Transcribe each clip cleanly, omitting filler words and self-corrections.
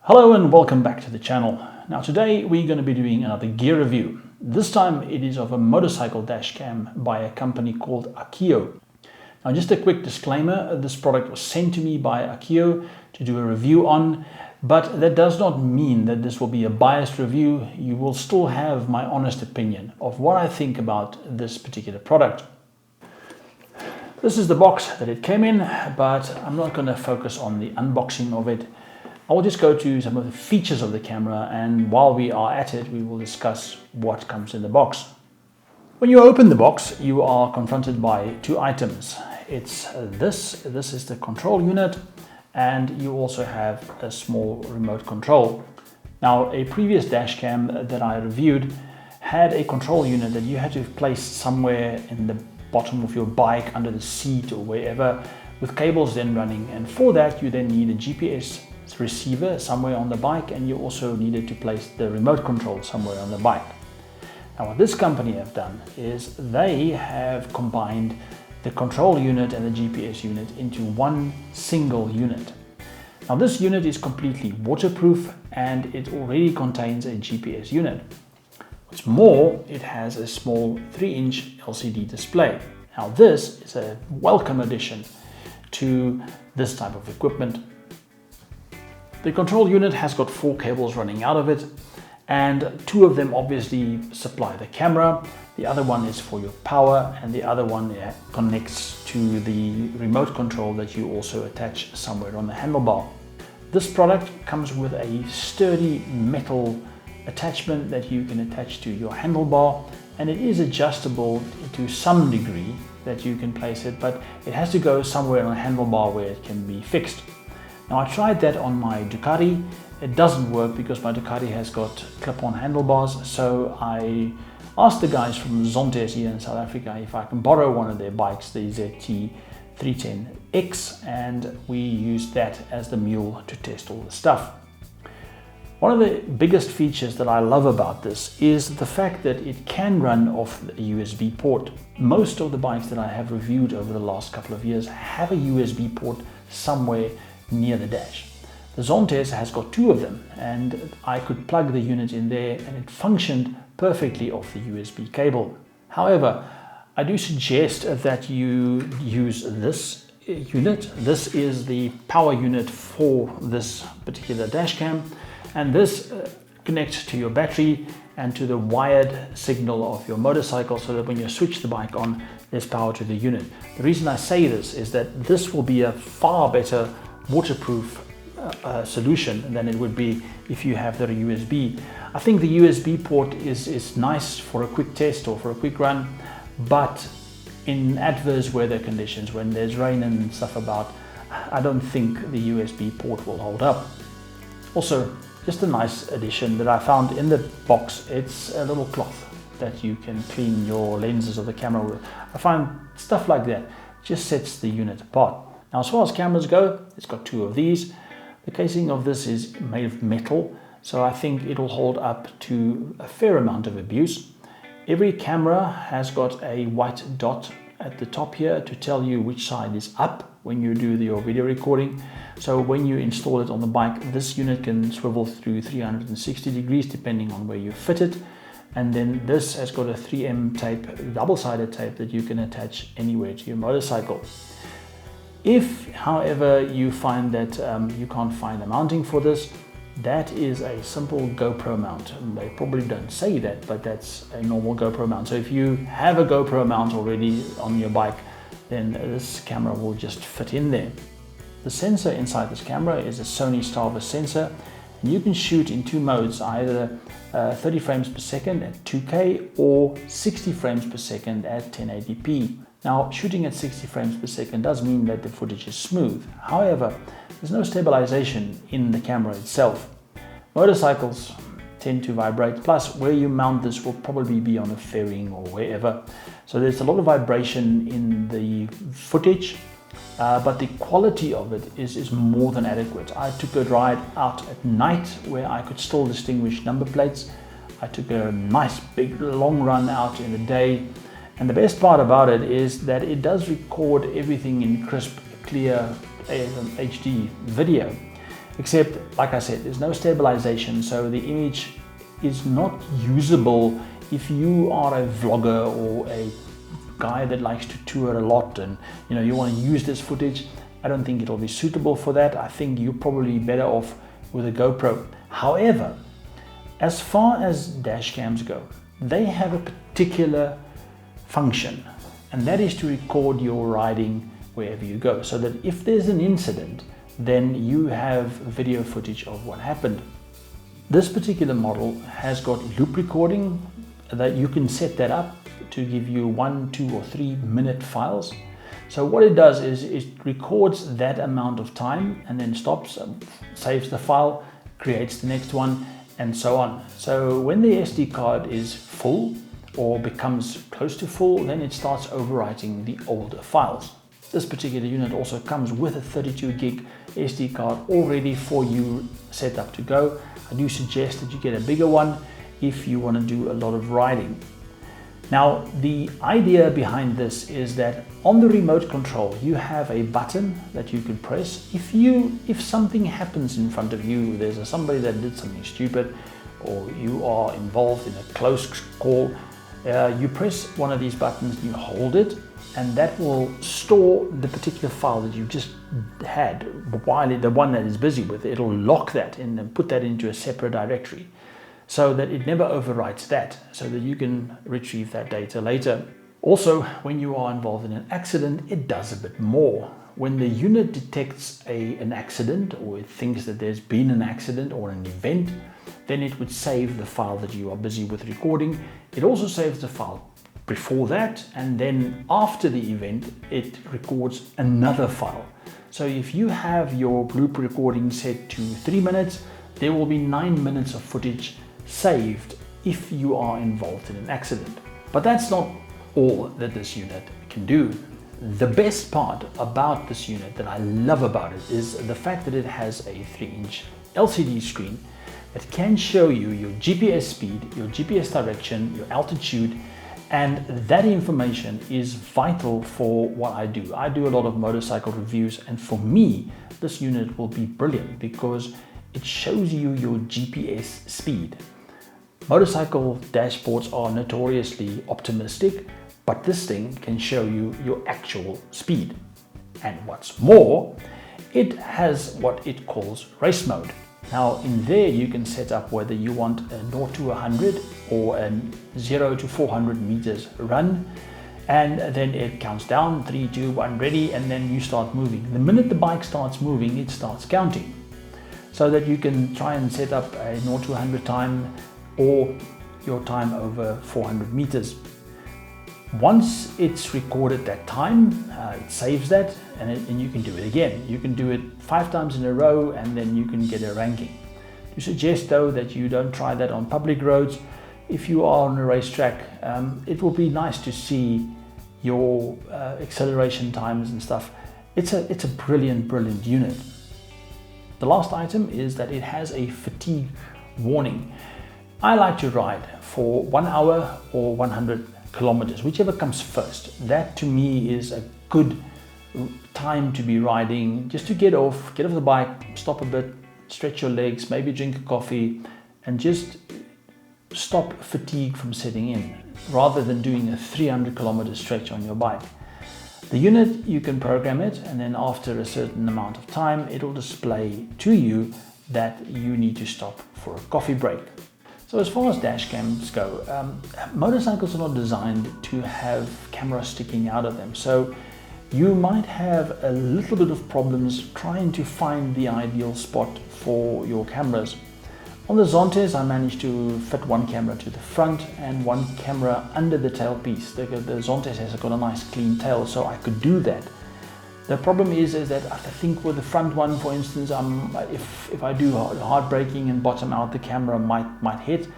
Hello and welcome back to the channel. Now today we're going to be doing another gear review. This time it is of a motorcycle dash cam by a company called AKEEYO. Now just a quick disclaimer, this product was sent to me by AKEEYO to do a review on, but that does not mean that this will be a biased review. You will still have my honest opinion of what I think about this particular product. This is the box that it came in, but I'm not going to focus on the unboxing of it. I will just go to some of the features of the camera, and while we are at it, we will discuss what comes in the box. When you open the box, you are confronted by two items. It's this is the control unit, and you also have a small remote control. Now, a previous dash cam that I reviewed had a control unit that you had to place somewhere in the bottom of your bike, under the seat or wherever, with cables then running, and for that you then need a GPS receiver somewhere on the bike, and you also needed to place the remote control somewhere on the bike. Now what this company have done is they have combined the control unit and the GPS unit into one single unit. Now this unit is completely waterproof and it already contains a GPS unit. What's more, it has a small 3-inch LCD display. Now this is a welcome addition to this type of equipment. The control unit has got 4 cables running out of it, and 2 of them obviously supply the camera. The other one is for your power, and the other one connects to the remote control that you also attach somewhere on the handlebar. This product comes with a sturdy metal attachment that you can attach to your handlebar, and it is adjustable to some degree that you can place it, but it has to go somewhere on a handlebar where it can be fixed. Now I tried that on my Ducati. It doesn't work because my Ducati has got clip-on handlebars, so I asked the guys from Zontes here in South Africa if I can borrow one of their bikes, the ZT310X, and we used that as the mule to test all the stuff. One of the biggest features that I love about this is the fact that it can run off a USB port. Most of the bikes that I have reviewed over the last couple of years have a USB port somewhere near the dash. The Zontes has got 2 of them, and I could plug the unit in there and it functioned perfectly off the USB cable. However, I do suggest that you use this unit. This is the power unit for this particular dash cam, and this connects to your battery and to the wired signal of your motorcycle, so that when you switch the bike on, there's power to the unit. The reason I say this is that this will be a far better waterproof solution than it would be if you have the USB. I think the USB port is nice for a quick test or for a quick run, but in adverse weather conditions, when there's rain and stuff about, I don't think the USB port will hold up. Also, just a nice addition that I found in the box, it's a little cloth that you can clean your lenses of the camera with. I find stuff like that just sets the unit apart. Now, as far as cameras go, it's got 2 of these. The casing of this is made of metal, so I think it'll hold up to a fair amount of abuse. Every camera has got a white dot at the top here to tell you which side is up when you do your video recording. So when you install it on the bike, this unit can swivel through 360 degrees depending on where you fit it. And then this has got a 3M tape, double-sided tape, that you can attach anywhere to your motorcycle. If, however, you find that you can't find a mounting for this, that is a simple GoPro mount. They probably don't say that, but that's a normal GoPro mount. So if you have a GoPro mount already on your bike, then this camera will just fit in there. The sensor inside this camera is a Sony Starburst sensor, and you can shoot in 2 modes, either 30 frames per second at 2K or 60 frames per second at 1080p. Now, shooting at 60 frames per second does mean that the footage is smooth. However, there's no stabilization in the camera itself. Motorcycles tend to vibrate, plus where you mount this will probably be on a fairing or wherever. So there's a lot of vibration in the footage, but the quality of it is more than adequate. I took a ride out at night where I could still distinguish number plates. I took a nice big long run out in the day. And the best part about it is that it does record everything in crisp, clear HD video. except, like I said, there's no stabilization, so the image is not usable if you are a vlogger or a guy that likes to tour a lot and you want to use this footage. I don't think it'll be suitable for that. I think you're probably better off with a GoPro. However, as far as dash cams go, they have a particular function, and that is to record your riding wherever you go, so that if there's an incident, then you have video footage of what happened. This particular model has got loop recording that you can set that up to give you 1, 2, or 3 minute files. So what it does is it records that amount of time and then stops, saves the file, creates the next one, and so on. So when the SD card is full or becomes close to full, then it starts overwriting the older files. This particular unit also comes with a 32 gig SD card already for you set up to go. I do suggest that you get a bigger one if you want to do a lot of riding. Now, the idea behind this is that on the remote control, you have a button that you can press. If something happens in front of you, there's somebody that did something stupid, or you are involved in a close call, you press one of these buttons, you hold it, and that will store the particular file that you just had, while the one that is busy with it, it'll lock that in and put that into a separate directory, so that it never overwrites that, so that you can retrieve that data later. Also, when you are involved in an accident, it does a bit more. When the unit detects an accident, or it thinks that there's been an accident or an event, then it would save the file that you are busy with recording. It also saves the file before that, and then after the event, it records another file. So if you have your loop recording set to 3 minutes, there will be 9 minutes of footage saved if you are involved in an accident. But that's not all that this unit can do. The best part about this unit that I love about it is the fact that it has a 3-inch LCD screen that can show you your GPS speed, your GPS direction, your altitude, and that information is vital for what I do. I do a lot of motorcycle reviews, and for me, this unit will be brilliant because it shows you your GPS speed. Motorcycle dashboards are notoriously optimistic, but this thing can show you your actual speed. And what's more, it has what it calls race mode. Now in there you can set up whether you want a 0 to 100 or a 0 to 400 meters run, and then it counts down 3, 2, 1, ready, and then you start moving. The minute the bike starts moving, it starts counting, so that you can try and set up a 0 to 100 time or your time over 400 meters. Once it's recorded that time, it saves that, and you can do it again. You can do it 5 times in a row, and then you can get a ranking. To suggest though that you don't try that on public roads. If you are on a racetrack, it will be nice to see your acceleration times and stuff. It's a brilliant unit. The last item is that it has a fatigue warning. I like to ride for 1 hour or 100 kilometers, whichever comes first. That to me is a good time to be riding, just to get off the bike, stop a bit, stretch your legs, maybe drink a coffee, and just stop fatigue from setting in, rather than doing a 300 kilometer stretch on your bike. The unit, you can program it, and then after a certain amount of time, it will display to you that you need to stop for a coffee break. So as far as dash cams go, motorcycles are not designed to have cameras sticking out of them. So you might have a little bit of problems trying to find the ideal spot for your cameras. On the Zontes, I managed to fit one camera to the front and one camera under the tailpiece. The Zontes has got a nice clean tail, so I could do that. The problem is that I think with the front one, for instance, if I do hard braking and bottom out, the camera might hit.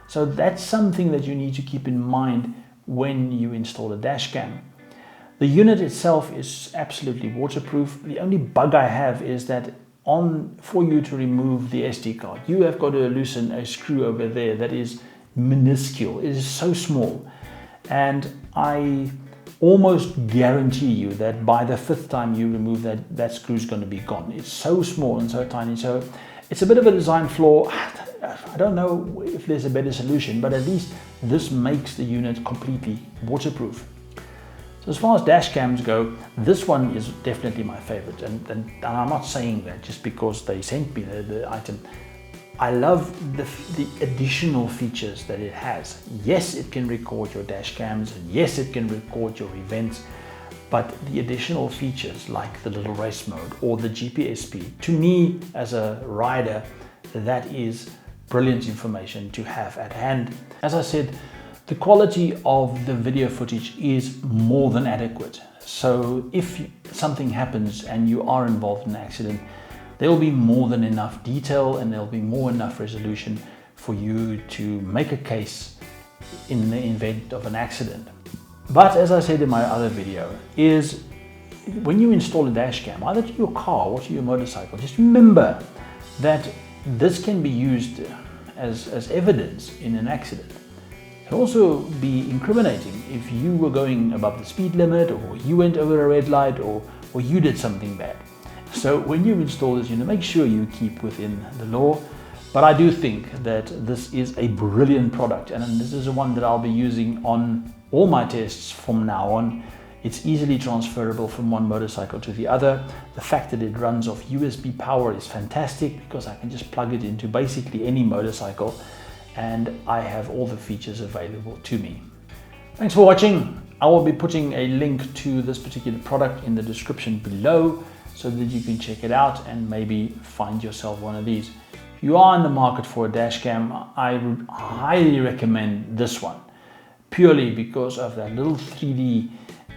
So that's something that you need to keep in mind when you install a dash cam. The unit itself is absolutely waterproof. The only bug I have is that for you to remove the SD card, you have got to loosen a screw over there that is minuscule. It is so small, and I almost guarantee you that by the 5th time you remove that screw is going to be gone. It's so small and so tiny, so it's a bit of a design flaw. I don't know if there's a better solution, but at least this makes the unit completely waterproof. So as far as dash cams go, this one is definitely my favorite, and I'm not saying that just because they sent me the item. I love the additional features that it has. Yes, it can record your dash cams, and yes, it can record your events, but the additional features like the little race mode or the GPS speed, to me as a rider, that is brilliant information to have at hand. As I said, the quality of the video footage is more than adequate. So if something happens and you are involved in an accident, there will be more than enough detail and there will be more enough resolution for you to make a case in the event of an accident. But as I said in my other video, is when you install a dash cam, either to your car or to your motorcycle, just remember that this can be used as evidence in an accident. It can also be incriminating if you were going above the speed limit, or you went over a red light, or you did something bad. So when you install this unit, make sure you keep within the law. But I do think that this is a brilliant product, and this is the one that I'll be using on all my tests from now on. It's easily transferable from one motorcycle to the other. The fact that it runs off USB power is fantastic, because I can just plug it into basically any motorcycle and I have all the features available to me. Thanks for watching. I will be putting a link to this particular product in the description below so that you can check it out and maybe find yourself one of these. If you are in the market for a dash cam, I would highly recommend this one, purely because of that little 3D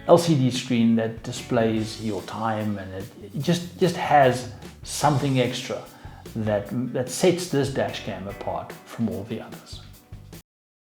LCD screen that displays your time, and it just has something extra that sets this dash cam apart from all the others.